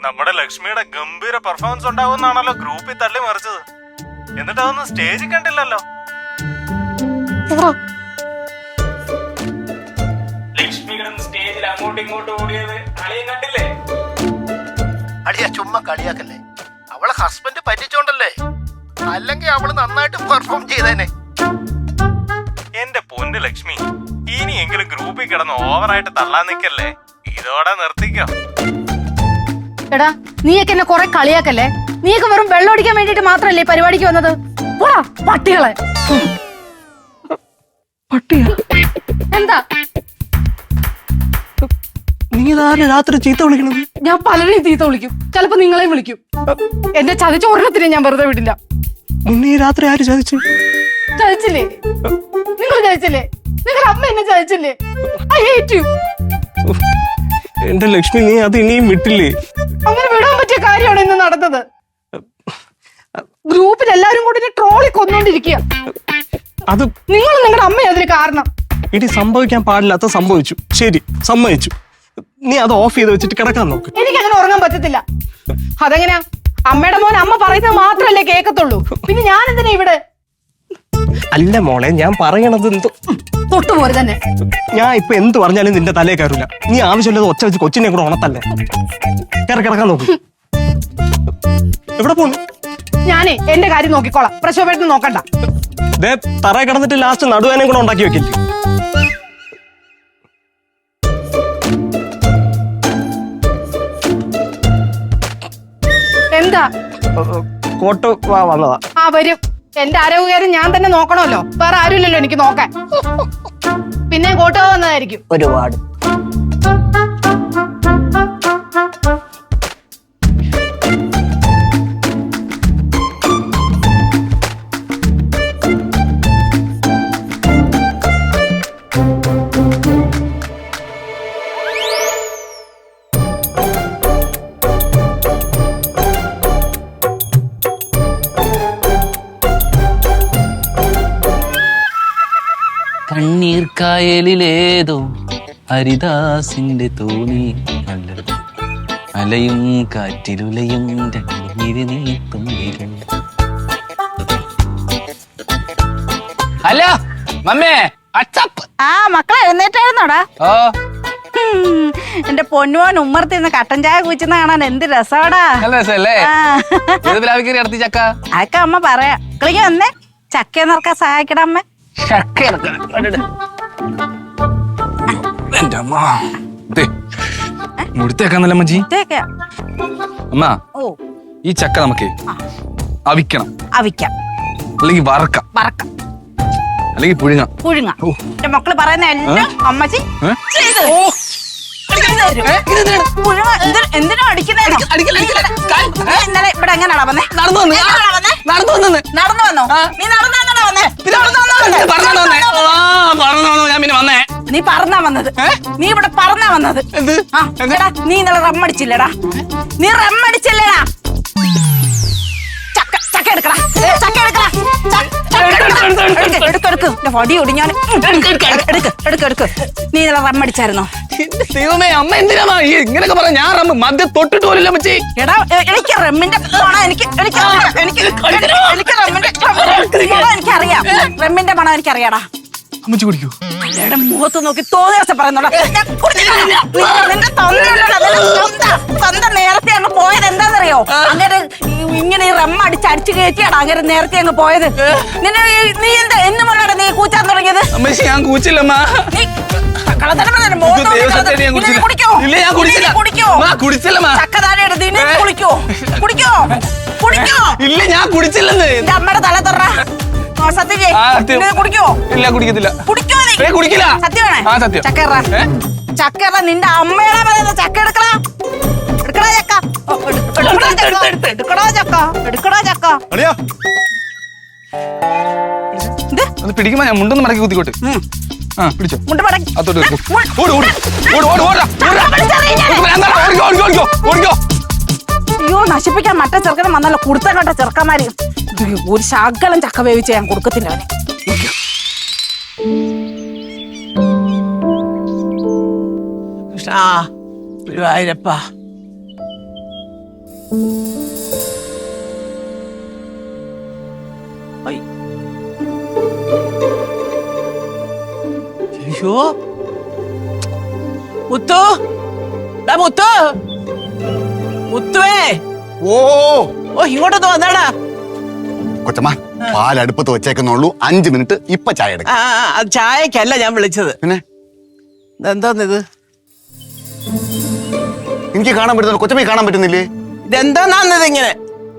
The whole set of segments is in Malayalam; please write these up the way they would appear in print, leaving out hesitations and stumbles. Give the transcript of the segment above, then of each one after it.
നമ്മുടെ ലക്ഷ്മിയുടെ ഗംഭീര പെർഫോമൻസ് ഉണ്ടാവുമെന്നാണല്ലോ ഗ്രൂപ്പിൽ തള്ളി മറിച്ചത്. എന്നിട്ട് അതൊന്നും സ്റ്റേജിൽ കണ്ടില്ലല്ലോ. ലക്ഷ്മി സ്റ്റേജിൽ അങ്ങോട്ടും ഇങ്ങോട്ടും ഓടിയത് അളിയൻ കണ്ടില്ലേ? അളിയ ചുമ്മാ കളിയാക്കല്ലേ, അവളെ ഹസ്ബൻഡ് പറ്റിച്ചോണ്ടല്ലേ, അല്ലെങ്കിൽ അവള് നന്നായിട്ട് പെർഫോം ചെയ്തേനെ. എന്റെ പൊന്ന് ലക്ഷ്മി, ഇനിയെങ്കിലും ഗ്രൂപ്പിൽ കിടന്ന് ഓവറായിട്ട് തള്ളാൻ നിക്കല്ലേ, ഇതോടെ നിർത്തിക്കോ. എടാ നീയൊക്കെ എന്നെ കൊറേ കളിയാക്കല്ലേ, നീയൊക്കെ വെറും വെള്ളം അടിക്കാൻ വേണ്ടിട്ട് മാത്രല്ലേ പരിപാടിക്ക് വന്നത്? പോടാ പട്ടികളെ. എന്താ നീ രാത്രി ചീത്ത വിളിക്കണത്? ഞാൻ പലരെയും ചീത്ത വിളിക്കും, ചിലപ്പോ നിങ്ങളെയും വിളിക്കും. എന്റെ ചതിച്ച ഒരെണ്ണത്തിനെ ഞാൻ വെറുതെ വിടില്ല. നീ രാത്രി ആര് ചതിച്ചു? ചതിച്ചില്ലേ നിങ്ങൾ? ചതിച്ചില്ലേ നിങ്ങളുടെ അമ്മ എന്നെ ചതിച്ചില്ലേ? I hate you. എന്റെ ലക്ഷ്മി, നീ അത് ഇനിയും വിട്ടില്ലേ? അങ്ങനെ വിടാൻ പറ്റിയ കാര്യമാണ് ഇന്ന് നടന്നത്. ഗ്രൂപ്പിൽ എല്ലാവരും കൂടി ട്രോളി കൊന്നോണ്ടിരിക്കുക. അത് നിങ്ങൾ നിങ്ങളുടെ അമ്മ അതിന് കാരണം. ഇനി സംഭവിക്കാൻ പാടില്ലാത്ത സംഭവിച്ചു, ശരി സമ്മതിച്ചു. നീ അത് ഓഫ് ചെയ്ത് വെച്ചിട്ട് കിടക്കാൻ നോക്ക്. എനിക്ക് അങ്ങനെ ഉറങ്ങാൻ പറ്റത്തില്ല. അതെങ്ങനെയാ? അമ്മയുടെ മോൻ അമ്മ പറയുന്നത് മാത്രല്ലേ കേൾക്കത്തുള്ളൂ, പിന്നെ ഞാൻ എന്തിനാ ഇവിടെ? അല്ല മോളെ, ഞാൻ പറയണത് എന്തോ തൊട്ടുപോലെ തന്നെ. ഞാൻ ഇപ്പൊ എന്ത് പറഞ്ഞാലും നിന്റെ തലേ കയറില്ല. നീ ആവശ്യമില്ലാതെ ഒച്ച വെച്ച് കൊച്ചിനെ കൂടെ ഉണത്തല്ലേ. കിടക്കാൻ നോക്ക്. എവിടെ പോണു? ഞാനേ എന്റെ കാര്യം നോക്കിക്കോളാം, പ്രശോഭേട്ടന് നോക്കണ്ട. തറ കിടന്നിട്ട് ലാസ്റ്റ് നടുവേനയും കൂടെ ഉണ്ടാക്കി വെക്കില്ലേ? എന്താ? കോട്ട് വന്നതാ. ആ വരും. എന്റെ ആരോഗ്യകാര്യം ഞാൻ തന്നെ നോക്കണമല്ലോ, വേറെ ആരുമില്ലല്ലോ എനിക്ക് നോക്കാൻ. പിന്നെ കോട്ട് വന്നതായിരിക്കും ഒരുപാട്. കണ്ണീർ കായലിലേതോ ഹരിദാസിന്റെ തോണി, അലയും കാറ്റിലുലയും ഹലോ മമ്മേ. ആ മക്കളെ എഴുന്നേറ്റായിരുന്നോടാ? ഓ എന്റെ പൊന്നുമോൻ ഉമ്മർത്തിന്ന് കട്ടൻ ചായ കുടിച്ചെന്ന് കാണാൻ എന്ത് രസമാടാ. നല്ല രസല്ലേ? അടുത്ത് ചക്ക അതൊക്കെ അമ്മ പറയാ. കളിക്ക് വന്നേ, ചക്ക നിറക്കാൻ സഹായിക്കട അമ്മ. എന്റെ അമ്മ മുടുത്തേക്കാന്നല്ലേ മജി? അമ്മ ഈ ചക്ക നമുക്ക് അവിക്കണം, അവിക്കാം, അല്ലെങ്കിൽ വറക്കാം, വറക്കാം, അല്ലെങ്കിൽ പുഴുങ്ങാം. പുഴുങ്ങാം. എന്റെ മക്കള് പറയുന്ന എല്ലാം അമ്മച്ചി എന്തിനാ അടിക്കുന്നേ? ഇന്നലെ ഇവിടെ എങ്ങനെയാടാ വന്നേ? നടന്നു വന്നോ? നീ നടന്നാ വന്നേ? നീ പറഞ്ഞാ വന്നത്? നീ ഇവിടെ പറഞ്ഞാ വന്നത്? നീ ഇന്നലെ റമ്മടിച്ചില്ലടാ, നീ റമ്മടിച്ചില്ലടാ. ചക്ക എടുക്കടാ, ചക്ക എടുക്കടാ, എടുക്കെടുക്ക്. വടി ഒടിഞ്ഞാൽ എടുക്ക്. നീ ഇന്നലെ റമ്മടിച്ചായിരുന്നോ? ദൈവമേ, അമ്മ എന്തിനാ ഇങ്ങനെയൊക്കെ പറയാ? ഞാൻ റമ്മ മദ്യം തൊട്ടിട്ട് പോലില്ല മച്ചി. എടാ എനിക്ക് റമ്മിന്റെ മണം എനിക്കറിയാം. റമ്മിന്റെ മണം എനിക്കറിയാടാ. അമ്മച്ചി കുടിക്കൂ? എടാ മുഖത്ത് നോക്കി തോന്നിയ പറയുന്നോടാ. നിന്റെ സ്വന്തം നേരത്തെ അങ്ങ് പോയത് എന്താന്നറിയോ? അങ്ങനെ ഇങ്ങനെ റമ്മ അടിച്ച് കയറ്റിയാടാ അങ്ങനെ നേരത്തെ അങ്ങ് പോയത്. നീ എന്താ എന്ന് മുന്നോട്ട് നീ കൂച്ചാൻ തുടങ്ങിയത്? അമ്മച്ചി ഞാൻ കൂച്ചില്ലമ്മ. ഇല്ല ഞാൻ കുടിച്ചില്ലെന്ന്. അമ്മയുടെ തല തൊറ. സത്യം കുടിക്കോ? ഇല്ല കുടിക്കത്തില്ല. കുടിക്കില്ല. സത്യം. ചക്ക നിന്റെ അമ്മയുടെ പറയുന്ന ചക്ക എടുക്കടാ. എടുക്കടാ ചക്ക. പിടിക്കുമ്പോ ഞാൻ മുണ്ടൊന്ന് മടക്കി കുത്തിക്കോട്ട്. പിടിച്ചോ. അയ്യോ നശിപ്പിക്കാൻ മറ്റേ ചെറുക്കനെ വന്നല്ലോ, കുടുത്ത കണ്ട ചെറുക്കന്മാര്. ഒരു ശകലം ചക്ക വേവിച്ച് ഞാൻ കൊടുക്കത്തില്ല അവന്. കൃഷ്ണ ഗുരുവായൂരപ്പ. ഐ. അയ്യോ മുത്തു, ഡാ മുത്തു, മുത്തുവേ. ഓ ഓ ഇങ്ങോട്ടൊന്ന് വന്നാടാ. കൊച്ചമ്മ പാൽ അടുപ്പത്ത് വെച്ചേക്കുന്നുള്ളൂ, 5 മിനിറ്റ് ഇപ്പൊ ചായ എടുക്കാം. അത് ചായക്കല്ല ഞാൻ വിളിച്ചത്. പിന്നെ ഇതെന്തോന്നിത്? എനിക്ക് കാണാൻ പറ്റുന്നില്ല, കൊച്ചമ്മ കാണാൻ പറ്റുന്നില്ലേ? ഇതെന്തോന്നാന്നത് ഇങ്ങനെ?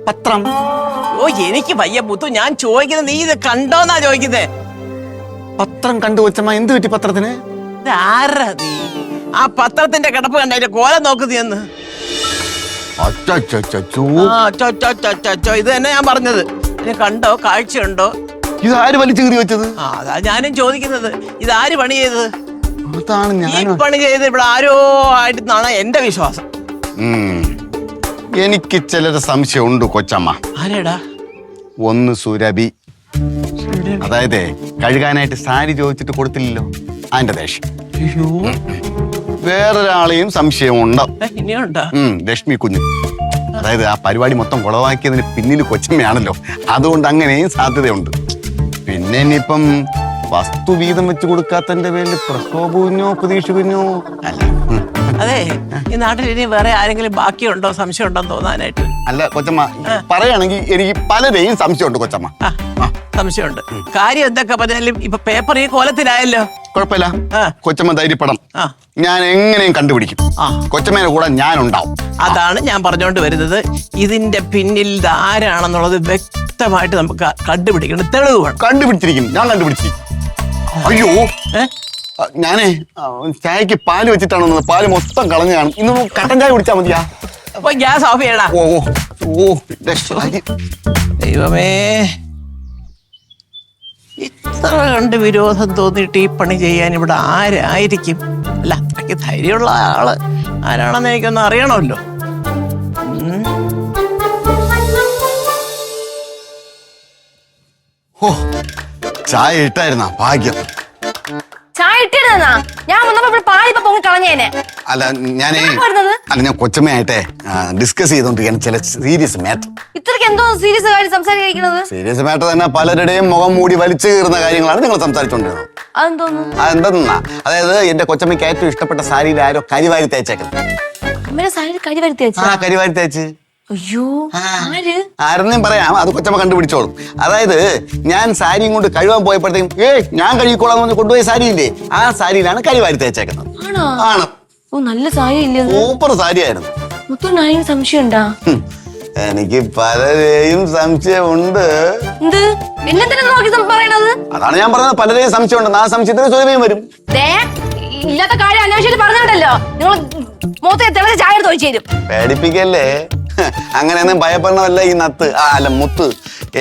പത്രം. ഓ എനിക്ക് വയ്യ മുത്തു, ഞാൻ ചോദിക്കുന്നത് നീ ഇത് കണ്ടോന്നാ ചോദിക്കുന്നേ. പത്രം കണ്ടു കൊച്ചമ്മ. എന്ത് പറ്റി പത്രത്തിന്? ഇത് ആരാ നീ? ആ പത്രത്തിന്റെ കിടപ്പ് കണ്ട അതിന്റെ കോലം നോക്ക് നീ എന്ന്. അച്ചോ, ഇത് തന്നെ ഞാൻ പറഞ്ഞത്. നീ കണ്ടോ, കാഴ്ചയുണ്ടോ? ഇത് ആര് വലിച്ചു കീറി വെച്ചത്? അതാ ഞാനും ചോദിക്കുന്നത്. ഇത് ആര് പണി ചെയ്തത്? അതാണ് ഈ ഞാൻ. പണി ചെയ്ത് ഇവിടെ ആരോ ആയിട്ടെന്നാണ് എന്റെ വിശ്വാസം. എനിക്ക് ചിലര് സംശയമുണ്ട് കൊച്ചമ്മ. ആരേടാ? ഒന്ന് സുരഭി. അതായത് കഴുകാനായിട്ട് സാരി ചോദിച്ചിട്ട് കൊടുത്തില്ലല്ലോ, അതിന്റെ ദേഷ്യം. അയ്യോ, വേറൊരാളെയും സംശയമുണ്ട്. ഇനിയുണ്ടാ? ലക്ഷ്മി കുഞ്ഞു. അതായത് ആ പരിപാടി മൊത്തം കുളവാക്കിയതിന് പിന്നിൽ കൊച്ചമ്മയാണല്ലോ, അതുകൊണ്ട് അങ്ങനെയും സാധ്യതയുണ്ട്. പിന്നെ ഇനിയിപ്പം വസ്തു വീതം വെച്ച് കൊടുക്കാത്തതിന്റെ പേരിൽ പ്രക്ഷോഭുവിനോ പ്രതീക്ഷിക്കുന്നോ അല്ല. അതെ, ഈ നാട്ടിൽ ഇനി വേറെ ആരെങ്കിലും ബാക്കിയുണ്ടോ, സംശയം ഉണ്ടോ തോന്നാനായിട്ട്? അല്ല കൊച്ചമ്മ, പറയുകയാണെങ്കിൽ എനിക്ക് പലരെയും സംശയമുണ്ട് കൊച്ചമ്മ. സംശയമുണ്ട്. കാര്യം എന്തൊക്കെ പറഞ്ഞാലും ഇപ്പൊ പേപ്പർ ഈ കോലത്തിലായല്ലോ. കുഴപ്പമില്ല, കൊച്ചമ്മ ധൈര്യപ്പെടണം. ആ. ഞാൻ എങ്ങനെയും കണ്ടുപിടിക്കും. കൊച്ചമ്മയുടെ കൂടെ ഞാൻ ഉണ്ടാവും. അതാണ് ഞാൻ പറഞ്ഞുകൊണ്ട് വരുന്നത്. ഇതിന്റെ പിന്നിൽ ആരാണെന്നുള്ളത് വ്യക്തമായിട്ട് നമുക്ക് കണ്ടുപിടിക്കണം. തെളിവ് വേണം. കണ്ടുപിടിച്ചിരിക്കും, ഞാൻ കണ്ടുപിടിച്ചിരിക്കും. അയ്യോ, ഞാനേ ചായക്ക് പാല് വെച്ചിട്ടാണ്, പാല് മൊത്തം കളഞ്ഞു കാണും. ഇന്ന് കട്ടൻ ചായ കുടിച്ചാൽ മതിയാ? അപ്പൊ ഗ്യാസ് ഓഫ് ചെയ്യടാ. ഓ ഓ ഓ, ദൈവമേ, ഇത്ര കണ്ട് വിരോധം തോന്നിയിട്ട് ഈ പണി ചെയ്യാൻ ഇവിടെ ആരായിരിക്കും? അല്ല, അത്രയ്ക്ക് ധൈര്യമുള്ള ആള് ആരാണെന്ന് എനിക്കൊന്ന് അറിയണമല്ലോ. ഓ, ചായ ഇട്ടായിരുന്ന ഭാഗ്യം. ചായ ഇട്ടിരുന്നാ ഞാൻ വന്നപ്പോ ഇവിടെ പാലിപ്പോ പൊങ്ങി കളഞ്ഞേനെ. അല്ല ഞാനേ അല്ല ഞാൻ കൊച്ചമ്മയായിട്ടെ ഡിസ്കസ് ചെയ്തോണ്ടിരിക്കുകയാണ് ചില സീരിയസ് മാറ്റർ. ഇത്രക്ക് എന്തോ സീരിയസ് കാര്യം സംസാരിക്കുന്നത്? സീരിയസ് മാറ്റർ തന്നെ, പലരുടെയും മുഖം മൂടി വലിച്ചു കീറുന്ന കാര്യങ്ങളാണ് നിങ്ങൾ സംസാരിച്ചോണ്ടിരുന്നത്. അതെന്താ? അതായത് എന്റെ കൊച്ചമ്മയ്ക്ക് ഏറ്റവും ഇഷ്ടപ്പെട്ട സാരിയിൽ ആരോ കരിവാരി തേച്ചേക്കുന്നത്. കരിവാരി തേച്ച് അയ്യോ, ആരെന്നും പറയാം, അത് കൊച്ചമ്മ കണ്ടുപിടിച്ചോളും. അതായത് ഞാൻ സാരിയും കൊണ്ട് കഴുകാൻ പോയപ്പോഴത്തേക്കും ഞാൻ കഴുകിക്കോളാന്ന് പറഞ്ഞ് കൊണ്ടുപോയ സാരിയില്ലേ, ആ സാരിയിലാണ് കരിവാരി തേച്ചേക്കുന്നത്. ആണ്. നല്ല സാരി ഇല്ലേ? സൂപ്പർ സാരിയായിരുന്നു. സംശയമുണ്ടാ? എനിക്ക് പലരെയും സംശയമുണ്ട്. അതാണ് ഞാൻ പറഞ്ഞത്, പലരെയും സംശയമുണ്ട്. ആ സംശയത്തിന് സുരഭിയും വരും. ഇല്ലാത്ത കാര്യം അന്വേഷിച്ചിട്ട് പറഞ്ഞിട്ടല്ലോ നിങ്ങൾ മൂത്ത തെളിച്ച് ചായ എടുത്ത് ഒഴിച്ചു തരും. പേടിപ്പിക്കല്ലേ, അങ്ങനെയൊന്നും ഭയപ്പെടണമല്ല ഈ നത്ത്. അല്ല മുത്ത്,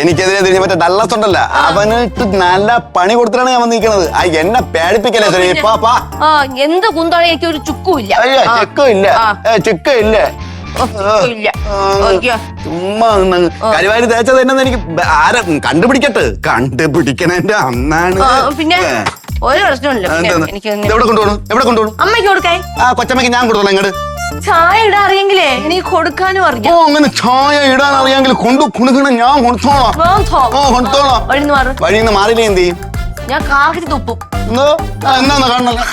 എനിക്കെതിരെ തിരിഞ്ഞ മറ്റേ ഡള്ളസ് ഉണ്ടല്ല, അവനിട്ട് നല്ല പണി കൊടുത്തിട്ടാണ് ഞാൻ വന്നിരിക്കണത്. എന്നെ പേടിപ്പിക്കല്ലേ എന്ത് കുന്തോളം എനിക്ക് ഒരു ചുക്കും ഇല്ല. ചിക്കില്ല ചുമ്മാ കരിവാരി തേച്ചത് എന്നു എനിക്ക് ആരെ കണ്ടുപിടിക്കണേന്റെ അന്നാണ്. പിന്നെ ഒരു പ്രശ്നമില്ല. എവിടെ കൊണ്ടുപോകണം? എവിടെ കൊണ്ടുപോകണം? അമ്മയ്ക്ക് കൊടുക്കാൻ. കൊച്ചമ്മയ്ക്ക് ഞാൻ കൊടുത്തോളാം. ഇങ്ങോട്ട് ചായ ഇടാൻ അറിയെങ്കിലേ എനിക്ക് കൊടുക്കാനും അറിയാം. ഓ, അങ്ങനെ ചായ ഇടാൻ അറിയാമെങ്കിൽ കൊടുക്കണം, ഞാൻ കൊടുത്തോളാം. വഴിന്ന് മാറിയില്ലേ എന്ത് ചെയ്യും? ഞാൻ കാർക്കിച്ച് തുപ്പും. എന്താന്ന് കാണണല്ലോ.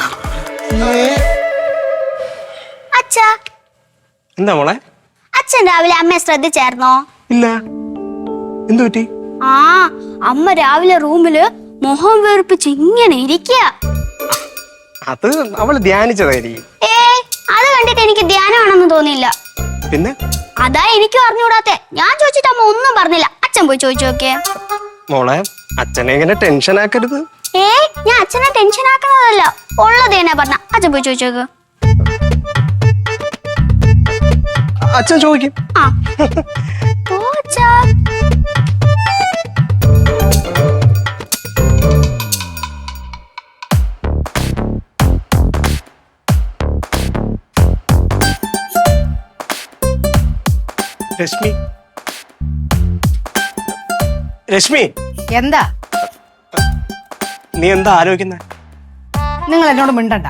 എന്താ മോളെ? അച്ഛൻ രാവിലെ അമ്മയെ ശ്രദ്ധിച്ചായിരുന്നോ? ഇല്ല. എന്തു പറ്റി? അമ്മ രാവിലെ റൂമില് മുഖം വീർപ്പിച്ച് ഇങ്ങനെ ഇരിക്കുക. അത് അവള് ധ്യാനിച്ചതായിരിക്കും. അത് കണ്ടിട്ട് എനിക്ക് ധ്യാനമാണെന്ന് തോന്നിയില്ല. പിന്നെ അതാ എനിക്കും അറിഞ്ഞുകൂടാത്തെ. ഞാൻ ചോദിച്ചിട്ട് അമ്മ ഒന്നും പറഞ്ഞില്ല. അച്ഛൻ പോയി ചോദിച്ചു നോക്കിയേ. മോളെ, അച്ഛനെ ഇങ്ങനെ ടെൻഷൻ ആക്കരുത്. ഞാൻ അച്ഛനെ ടെൻഷൻ ആക്കുന്നതല്ല, ഉള്ളത് തന്നെ പറഞ്ഞ. അച്ഛൻ പോയി ചോദിച്ചു നോക്ക്. അച്ഛൻ ചോദിക്കും. രശ്മി, എന്താ നീ എന്താ ആലോചിക്കുന്നേ? നിങ്ങൾ എന്നോട് മിണ്ടണ്ട.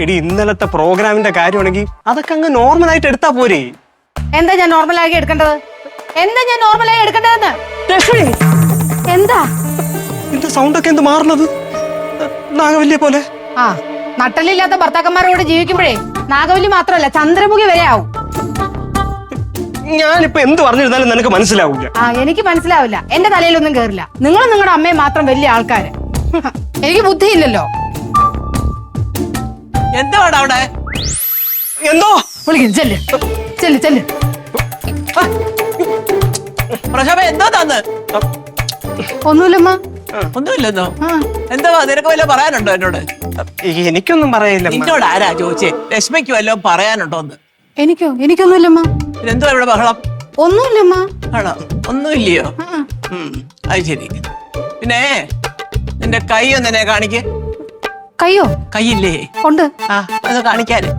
എടി ഇന്നലത്തെ പ്രോഗ്രാമിന്റെ കാര്യമാണെങ്കിൽ അതൊക്കെ അങ്ങ് നോർമലായിട്ട് എടുത്താ പോരെ. എന്താ ഞാൻ നോർമലായി എടുക്കേണ്ടത്? എന്താ ഞാൻ നോർമലായി എടുക്കേണ്ടതെന്ന്? ലക്ഷ്മി, എന്താ നിന്റെ സൗണ്ട് ഒക്കെ എന്ത് മാറുന്നത്? നാഗവല്ലിയെ പോലെ. ആ നട്ടലില്ലാത്ത ഭർത്താക്കന്മാരോട് ജീവിക്കുമ്പോഴേ നാഗവല്ലി മാത്രമല്ല ചന്ദ്രമുഖി വരെ ആവും. ഞാനിപ്പോ എന്ത് പറഞ്ഞിരുന്നാലും നിനക്ക് മനസ്സിലാവൂല. ആ എനിക്ക് മനസ്സിലാവില്ല, എന്റെ തലയിലൊന്നും കേറില്ല. നിങ്ങൾ നിങ്ങളുടെ അമ്മയെ മാത്രം വലിയ ആൾക്കാര്. എനിക്ക് ബുദ്ധിയില്ലല്ലോ. എന്താണ് അവിടെ? എന്തോ വിളിക്കുന്നു, ചെല്ല് ചെല്ല് ചെല്ല്. പ്രശോഭ എന്തോ തന്ന്? ഒന്നുമില്ലമ്മ. ഒന്നുമില്ലെന്നോ? ആ എന്താ നിനക്ക് വല്ല പറയാനുണ്ടോ എന്നോട്? എനിക്കൊന്നും പറയില്ല. നിന്നോട് ആരാ ചോദിച്ചേ? രശ്മിക്ക് വല്ലതും പറയാനുണ്ടോന്ന്? എനിക്കൊന്നുമില്ലമ്മ. എന്തോ ഇവിടെ ബഹളം? ഒന്നുമില്ലമ്മ. ആണോ? ഒന്നുമില്ലയോ? അത് ശരി. പിന്നെ നിന്റെ കൈ ഒന്നെ കാണിക്ക്. കയ്യോ? കൈയില്ലേ? ഉണ്ട്. ആ അത് കാണിക്കാന്.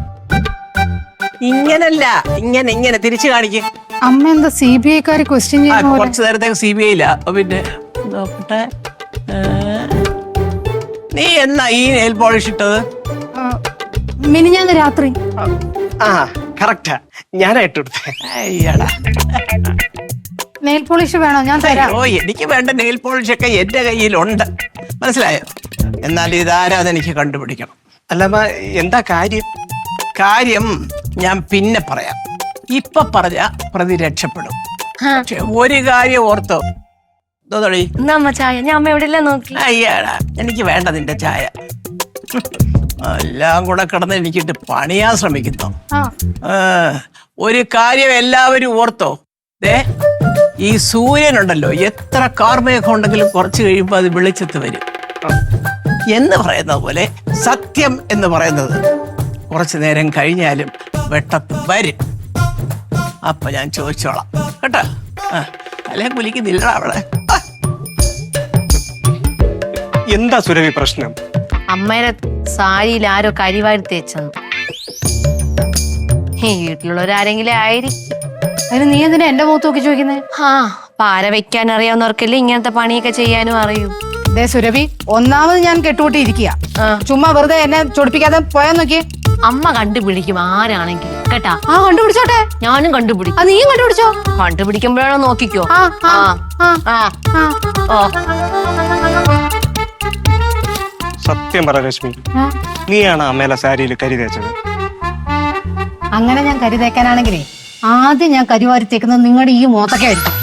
ഇങ്ങനല്ല, ഇങ്ങനെ ഇങ്ങനെ തിരിച്ചു കാണിക്ക്. അമ്മ എന്താ CBI കാര് ക്വസ്റ്റ്യൻ ചെയ്യുന്ന പോലെ? കുറച്ചു നേരത്തേക്ക് CBI ഇല്ല. പിന്നെ നോക്കട്ടെ. നീ എന്നാ ഈ നെയിൽ പോളിഷ് ഇട്ടത്? മിനിഞ്ഞാന്ന് രാത്രി. ആ കറക്റ്റാ, ഞാനായിട്ട് കൊടുത്തേ. അയ്യടാ. നെയിൽ പോളിഷ് വേണോ? ഞാൻ തരാം. ഓ എനിക്ക് വേണ്ട നെയിൽ പോളിഷ് ഒക്കെ എന്റെ കയ്യിലുണ്ട്, മനസ്സിലായോ? എന്നാൽ ഇതാരാന്ന് എനിക്ക് കണ്ടുപിടിക്കണം. അല്ലമ്മ, എന്താ കാര്യം? കാര്യം ഞാൻ പിന്നെ പറയാം. ഇപ്പൊ പറഞ്ഞ പ്രതി രക്ഷപ്പെടും. പക്ഷെ ഒരു കാര്യം ഓർത്തോ. തോന്നടി ചായ ഞാൻ അമ്മ എവിടെ നോക്കി. അയ്യാടാ, എനിക്ക് വേണ്ട നിന്റെ ചായ. എല്ലാം കൂടെ കിടന്ന് എനിക്കിട്ട് പണിയാൻ ശ്രമിക്കുന്നു. ഒരു കാര്യം എല്ലാവരും ഓർത്തോ. ഈ സൂര്യനുണ്ടല്ലോ, എത്ര കാർമേഘം ഉണ്ടെങ്കിലും കുറച്ച് കഴിയുമ്പോൾ അത് വെളിച്ചത്ത് വരും എന്ന് പറയുന്നത് പോലെ സത്യം എന്ന് പറയുന്നത് കുറച്ചു നേരം കഴിഞ്ഞാലും വെട്ടത്ത് വരും. അപ്പൊ ഞാൻ ചോദിച്ചോളാം കേട്ടോ. അല്ലെ കുലിക്കുന്നില്ലടാ അവിടെ. എന്താ സുരഭി പ്രശ്നം? അമ്മയുടെ സാരിയിൽ ആരോ കരിവാരി തേച്ചെന്ന്. ഈ വീട്ടിലുള്ളവരാരെങ്കിലും ആയിരിക്കും. അതിന് നീ എന്തിനാ എന്റെ മുഖത്ത് നോക്കി ചോദിക്കുന്നേ? ആ പാര വെക്കാൻ അറിയാവുന്നവർക്കല്ലേ ഇങ്ങനത്തെ പണിയൊക്കെ ചെയ്യാനും അറിയൂ. ദേ സുരഭി, ഒന്നാമത് ഞാൻ കെട്ടുകൂട്ടി ഇരിക്കുക. ചുമ്മാ വെറുതെ എന്നെ ചൊടിപ്പിക്കാതെ പോയാ നോക്കിയേ. അമ്മ കണ്ടുപിടിക്കും ആരാണെങ്കിലും കേട്ടാ. ആ കണ്ടുപിടിച്ചോട്ടെ, ഞാനും കണ്ടുപിടിക്കും. നീയും കണ്ടുപിടിച്ചോ. കണ്ടുപിടിക്കുമ്പോഴാണോ നോക്കിക്കോ. ആ ആ ആ ആ ആ ഓ സത്യം പറ രശ്മി, നീയാണ് അമ്മേലെ സാരിയിൽ കരി തേച്ചത്? അങ്ങനെ ഞാൻ കരി തേക്കാനാണെങ്കിലേ ആദ്യം ഞാൻ കരിവാരി തേക്കുന്നത് നിങ്ങളുടെ ഈ മോത്തൊക്കെ ആയിരിക്കും.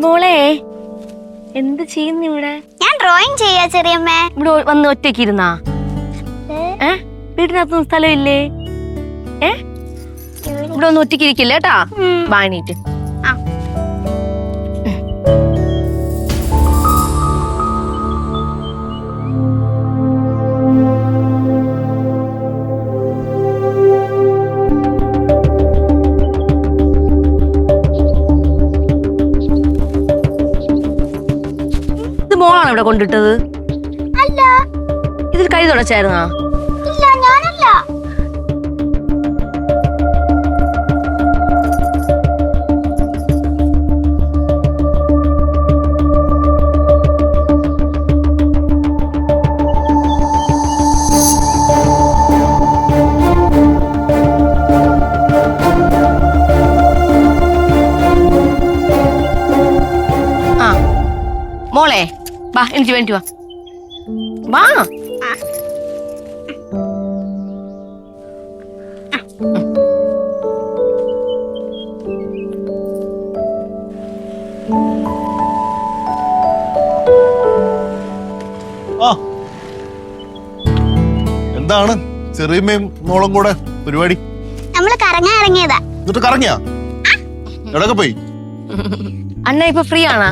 മോളെ എന്ത് ചെയ്യുന്നു ഇവിടെ? ഞാൻ ഡ്രോയിങ് ചെയ്യാ ചെറിയമ്മേ. ഇവിടെ വന്ന് ഒറ്റയ്ക്ക് ഇരുന്നാ? വീടിനകത്തൊന്നും സ്ഥലമില്ലേ? ഇവിടെ ഒന്നും ഒറ്റയ്ക്ക് ഇരിക്കില്ല കേട്ടാ. വാങ്ങിട്ട് മോളാണ് ഇവിടെ കൊണ്ടിട്ടത്? അല്ല. ഇതിൽ കൈ തുടച്ചായിരുന്നാ? ഇല്ല, ഞാനല്ല. മോളെ വാ, എനിക്ക് വേണ്ടി വാ. വാ. എന്താണ് ചെറിയമ്മയും മോളും കൂടെ പരിപാടി? നമ്മള് കറങ്ങാൻ ഇറങ്ങിയതാ. എന്നിട്ട് കറങ്ങിയാ? എവിടൊക്കെ പോയി? അണ്ണ ഇപ്പൊ ഫ്രീ ആണാ?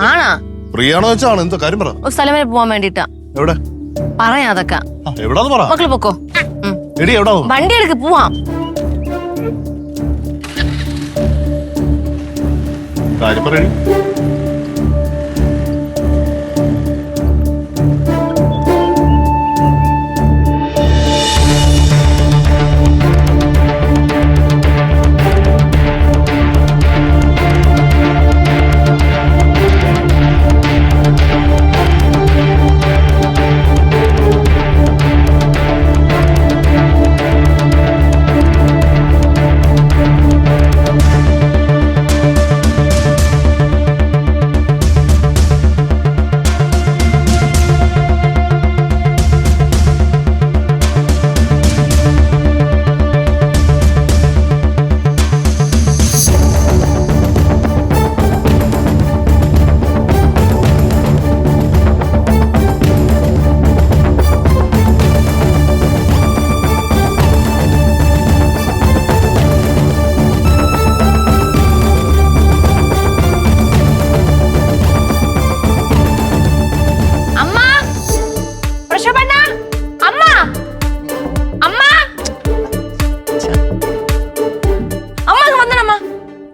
ആണാ? ഫ്രീ ആണോ വെച്ചാണ് എന്താ കാര്യം പറ. ഒരു സ്ഥലം വരെ പോവാൻ വേണ്ടിട്ടാ. എവിടെ പറയാ അതൊക്കെ. എവിടാന്ന് പറ. മക്കള് പൊക്കോ. എടി എവിടാ? വണ്ടി എടുക്ക്, പോവാം. കാര്യം പറയണി.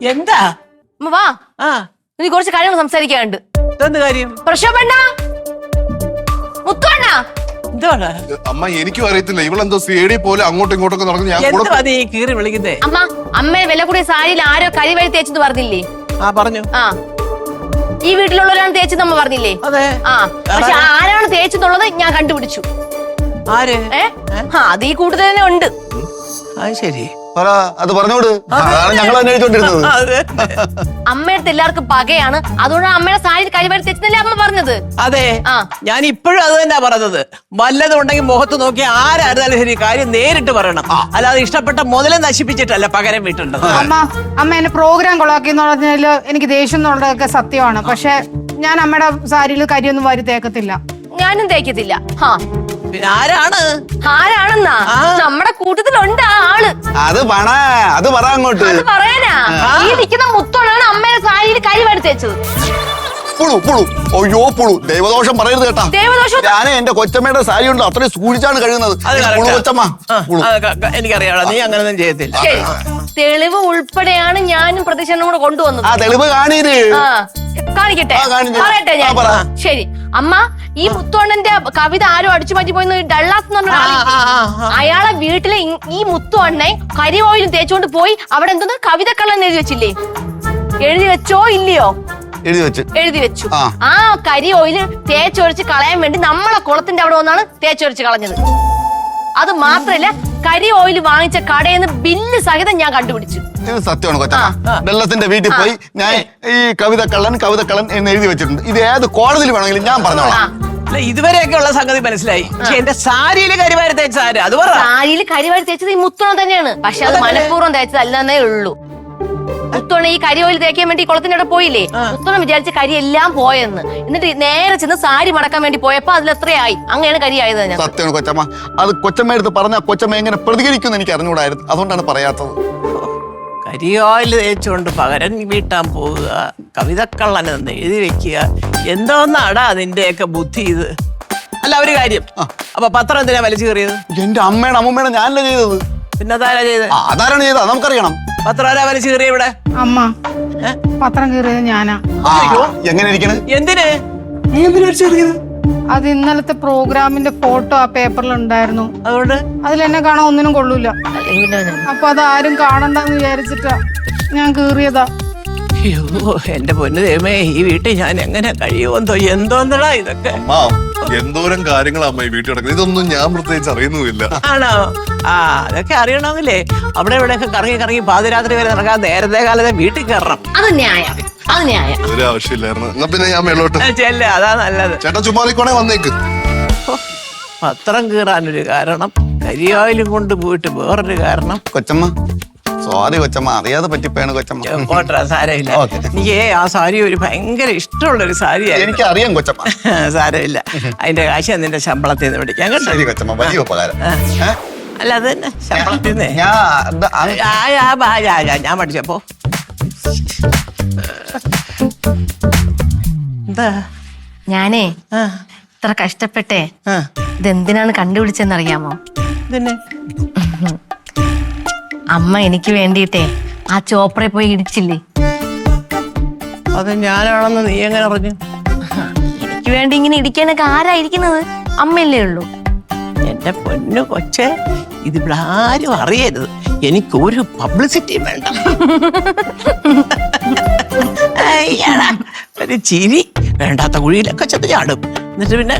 എന്താ വാ, ആ നീ കുറച്ച് കാര്യങ്ങൾ സംസാരിക്കാനുണ്ട്. എന്ത് കാര്യം? പ്രശോഭണ്ണ, മുത്തുവണ്ണ, എന്താണ് അമ്മ എനിക്കും അറിയത്തില്ല, ഇവളെന്തോ സേഡി പോലെ അങ്ങോട്ടും ഇങ്ങോട്ടൊക്കെ നടക്കുന്നു. ഞാൻ കൂടെ എന്തുവാ നീ കീറി വിളിക്കുന്നേ? അമ്മ, അമ്മയെ വില കൂടിയ സാരിയിൽ ആരോ കരിവഴി തേച്ചെന്ന് പറഞ്ഞില്ലേ? ആ പറഞ്ഞു. ആ, ഈ വീട്ടിലുള്ളവരാണ് തേച്ചെന്ന് അമ്മ പറഞ്ഞില്ലേ? അതെ. ആ, പക്ഷെ ആരാണ് തേച്ചെന്നുള്ളത് ഞാൻ കണ്ടുപിടിച്ചു. ആര്? അത് ഈ കൂട്ടത്തിൽ തന്നെ ഉണ്ട്. അത് ശരി, അത് പറഞ്ഞോട്. അതാണ് ഞങ്ങൾ അന്വേഷിച്ചോണ്ടിരുന്നത്. അമ്മയുടെ എല്ലാവർക്കും പകയാണ്, അതുകൊണ്ടാണ് അമ്മയുടെ സാരി കരിവഴി തേച്ചെന്നല്ലേ അമ്മ പറഞ്ഞത്. അതെ, ഞാൻ ഇപ്പോഴും അത് തന്നെ പറഞ്ഞത്. വല്ലതും ഉണ്ടെങ്കിൽ മുഖത്ത് നോക്കി ആരായിരുന്നാലും ശരി കാര്യം നേരിട്ട് പറയണം. അല്ലാതെ ഇഷ്ടപ്പെട്ട മുതലേ നശിപ്പിച്ചിട്ടല്ല പകരം വീട്ടുണ്ടത്. അമ്മ എന്നെ പ്രോഗ്രാം കൊളാക്കിന്ന് പറഞ്ഞാല് എനിക്ക് ദേഷ്യം എന്നുള്ളതൊക്കെ സത്യമാണ്. പക്ഷെ ഞാൻ അമ്മയുടെ സാരിയിൽ കരിയൊന്നും വാരി തേക്കത്തില്ല. ഞാനും തേക്കത്തില്ല. പിന്നെ ആരാണെന്നാ? നമ്മുടെ കൂട്ടത്തിലുണ്ട് ആ ആള്. അത് പറ അങ്ങോട്ട്. അത് പറയാനാ, ഈ നിൽക്കുന്ന മുത്തോണാണ് അമ്മയുടെ സാരിയിൽ കരിവഴി തേച്ചത്. അയ്യോ പുളു, ദൈവദോഷം പറയരുത് കേട്ടാ. ദൈവദോഷം? ഞാൻ എന്റെ കൊച്ചമ്മയുടെ സാരി കൊണ്ട് അത്രയും സൂക്ഷിച്ചാണ് കഴുകുന്നത്. കൊച്ചമ്മ, എനിക്കറിയാം, നീ അങ്ങനൊന്നും ചെയ്യത്തില്ല. ശരി, തെളിവ് ഉൾപ്പെടെയാണ് ഞാനും പ്രതീക്ഷനും കൂടെ കൊണ്ടുവന്നത്. ആ തെളിവ് കാണീര്. കാണിക്കട്ടെ, പറയട്ടെ ഞാൻ. ശരി അമ്മ, ഈ മുത്തോണ്ണന്റെ കവിത ആരോ അടിച്ചു മാറ്റി പോയെന്ന് ഡള്ളാസ് എന്ന് പറഞ്ഞ അയാളെ വീട്ടിലെ ഈ മുത്തോണ്ണെ കരി ഓയിലും തേച്ചോണ്ട് പോയി അവിടെ എന്തോന്ന് കവിത കള്ളൻ എഴുതി വെച്ചില്ലേ? എഴുതി വെച്ചോ ഇല്ലയോ? എഴുതി വെച്ചു. ആ കരി ഓയില് തേച്ചൊഴിച്ച് കളയാൻ വേണ്ടി നമ്മളെ കുളത്തിന്റെ അവിടെ വന്നാണ് തേച്ചൊഴിച്ച് കളഞ്ഞത്. അത് മാത്രല്ല, കരി ഓയിൽ വാങ്ങിച്ച കടയിൽ നിന്ന് ബില്ല് സഹിതം ഞാൻ കണ്ടുപിടിച്ചു. ഇത് സത്യമാണ് കൊച്ചമ്മ. വെള്ളത്തിന്റെ വീട്ടിൽ പോയി ഞാൻ ഈ കവിത കള്ളൻ എന്ന് എഴുതി വെച്ചിട്ടുണ്ട്. ഇത് ഏത് കോടതിയിൽ വേണമെങ്കിലും ഞാൻ പറഞ്ഞോളാം. ഇതുവരെയൊക്കെ ഉള്ള സംഗതി മനസ്സിലായി. പക്ഷെ എന്റെ സാരിയില് കരിവാരി തേച്ച ആര്? അത് പറ. സാരിയിൽ കരിവാരി തേച്ചത് ഈ മുത്തോണം തന്നെയാണ്. പക്ഷെ അത് മനഃപൂർവ്വം തേച്ചതല്ലെന്നേ ഉള്ളൂ. മുത്തോണ ഈ കരി ഓയിൽ തേക്കാൻ വേണ്ടി കുളത്തിന്റെ അവിടെ പോയില്ലേ? മുത്തോണം വിചാരിച്ച കരി എല്ലാം പോയെന്ന്. എന്നിട്ട് നേരെ ചെന്ന് സാരി മടക്കാൻ വേണ്ടി പോയപ്പോ അതിലെത്രയായി, അങ്ങനെയാണ് കരി ആയത്. സത്യമാണ് കൊച്ചമ്മ. അത് കൊച്ചമ്മ എടുത്ത് പറഞ്ഞാൽ കൊച്ചമ്മ എങ്ങനെ പ്രതികരിക്കും എനിക്ക് അറിഞ്ഞുകൂടായിരുന്നു. അതുകൊണ്ടാണ് പറയാത്തത്. കരിയോയിൽ തേച്ചുകൊണ്ട് പകരം വീട്ടാൻ പോവുക, കവിതക്കള്ളനെന്ന് എഴുതി വെക്കുക, എന്തോന്നാടാ നിന്റെയൊക്കെ ബുദ്ധി ഇത്? അല്ല, ഒരു കാര്യം, അപ്പൊ പത്രം എന്തിനാ വലിച്ചു കയറിയത്? എന്റെ അമ്മയുടെ അമ്മൂമ്മയുടെ ഞാനല്ലേ ചെയ്തത്. പിന്നെ അതാരാ ചെയ്തത്? അതാരാണ് ചെയ്തത് നമുക്കറിയണം. പത്രം ആരാ വലിച്ചു കയറിയ ഇവിടെ? അമ്മ, പത്രം കീറിയത് ഞാനാ. എങ്ങനെ ഇരിക്കണ്? എന്തിന്? അത് ഇന്നലത്തെ പ്രോഗ്രാമിന്റെ ഫോട്ടോ ആ പേപ്പറിൽ ഉണ്ടായിരുന്നു. അതുകൊണ്ട് അതിലെന്നെ കാണാൻ ഒന്നിനും കൊള്ളൂല. അപ്പൊ അത് ആരും കാണണ്ടെന്ന് വിചാരിച്ചിട്ടാ ഞാൻ കീറിയതാ. അയ്യോ എന്റെ പൊന്നു ദൈവമേ, ഈ വീട്ടിൽ ഞാൻ എങ്ങനെ കഴിയുമെന്തോ, എന്തോന്നടാ ഇതൊക്കെ. എന്തോരം കാര്യങ്ങളാ അമ്മ ഈ വീട്ടിൽ നടക്കുന്നത്. ഇതൊന്നും ഞാൻ പ്രത്യേകിച്ച് അറിയുന്നുമില്ല. ആണോ? അതൊക്കെ അറിയണമെങ്കിലേ അവിടെ ഇവിടെയൊക്കെ കറങ്ങി പാതിരാത്രി വരെ നടക്കാൻ നേരത്തെ കാലത്തെ വീട്ടിൽ കയറണം. അത് ന്യായം. ഒരു ആവശ്യമില്ലായിരുന്നു. എന്നാ പിന്നെ ഞാൻ മേളോട്ട് ചെല്ല, അതാ നല്ലത്. ചേട്ടാ ചുമ്മാറിക്കോണേ വന്നേക്ക്. പത്രം കീറാനൊരു കാരണം, കരിയോയിലും കൊണ്ട് പോയിട്ട് വേറൊരു കാരണം. കൊച്ചമ്മ സോറി കൊച്ചമ്മ, അറിയാതെ പറ്റിപ്പോയാണ് കൊച്ചമ്മ. പോട്ടാ, സാരമില്ല. എനിക്ക് ആ സാരി ഒരു ഭയങ്കര ഇഷ്ടമുള്ളൊരു സാരിയായി. എനിക്ക് അറിയാം കൊച്ചമ്മ. സാരമില്ല, അതിന്റെ കാശ് നിന്റെ ശമ്പളത്തിൽ നിന്ന് പിടിക്കാൻ കേട്ടോ. ശരി കൊച്ചമ്മ, വലിയ ഉപകാരം. അല്ല അത് തന്നെ ശമ്പളത്തിൽ നിന്ന് ഞാൻ പഠിച്ചപ്പോ എന്താ ഞാനേ ഇത്ര കഷ്ടപ്പെട്ടെ ഇതെന്തിനാണ് കണ്ടുപിടിച്ചെന്നറിയാമോ? അമ്മ എനിക്ക് വേണ്ടിയിട്ടേ ആ ചോപ്രയിൽ പോയി ഇടിച്ചില്ലേ? അത് ഞാനാണെന്ന് നീ എങ്ങനെ അറിഞ്ഞു? എനിക്ക് വേണ്ടി ഇങ്ങനെ ഇടിക്കാനൊക്കെ ആരായിരിക്കുന്നത്? അമ്മയല്ലേ ഉള്ളൂ. എന്റെ പൊന്നു കൊച്ചെ, ഇതിവിടെ ആരും അറിയരുത്. എനിക്കൊരു പബ്ലിസിറ്റിയും വേണ്ട. അയ്യടാ, ഒരു ചിരി വേണ്ടാത്ത കുഴിയിലൊക്കെ ചെന്ന് ചാടും. എന്നിട്ട് പിന്നെ